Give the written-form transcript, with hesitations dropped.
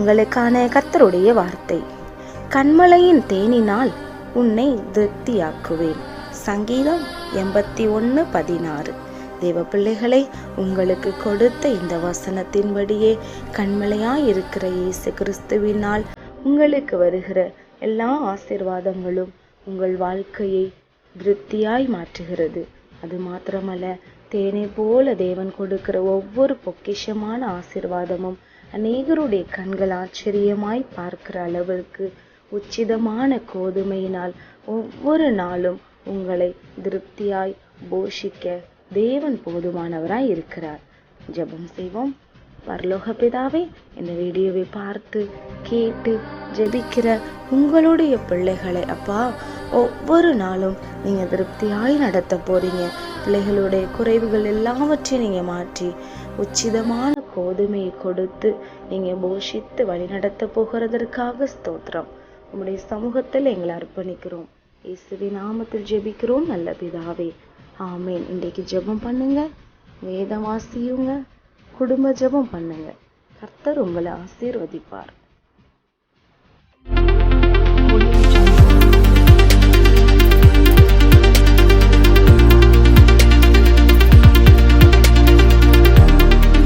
உங்களுக்கான கர்த்தருடைய வார்த்தை. கண்மலையின் தேனினால் உன்னை திருப்தியாக்குவேன். சங்கீதம் 81:16. தேவ பிள்ளைகளை, உங்களுக்கு கொடுத்த இந்த வசனத்தின்படியே கண்மலையாய் இருக்கிற இயேசு கிறிஸ்துவினால் உங்களுக்கு வருகிற எல்லா ஆசீர்வாதங்களும் உங்கள் வாழ்க்கையை திருப்தியாய் மாற்றுகிறது. அது மாத்திரமல்ல, தேனை போல தேவன் கொடுக்கிற ஒவ்வொரு பொக்கிஷமான ஆசீர்வாதமும் அநேகருடைய கண்கள் ஆச்சரியமாய் பார்க்கிற அளவிற்கு உச்சிதமான கோதுமையினால் ஒவ்வொரு நாளும் உங்களை திருப்தியாய் போஷிக்க தேவன் போதுமானவராய் இருக்கிறார். ஜெபம் செய்வோம். பரலோக பிதாவே, இந்த வீடியோவை பார்த்து கேட்டு ஜெபிக்கிற உங்களுடைய பிள்ளைகளை அப்பா, ஒவ்வொரு நாளும் நீங்க திருப்தியாய் நடத்த போறீங்க. பிள்ளைகளுடைய குறைவுகள் எல்லாவற்றையும் நீங்க மாற்றி உச்சிதமான கோதுமையை கொடுத்து நீங்க போஷித்து வழி நடத்த போகிறதற்காக ஸ்தோத்திரம். உங்களுடைய சமூகத்தில் எங்களை அர்ப்பணிக்கிறோம். இயேசுவின் நாமத்தில் ஜெபிக்கிறோம் நல்ல பிதாவே, ஆமேன். இன்றைக்கு ஜெபம் பண்ணுங்க, வேதம் வாசியுங்க, குடும்ப ஜெபம் பண்ணுங்க. கர்த்தர் உங்களை ஆசீர்வதிப்பார்.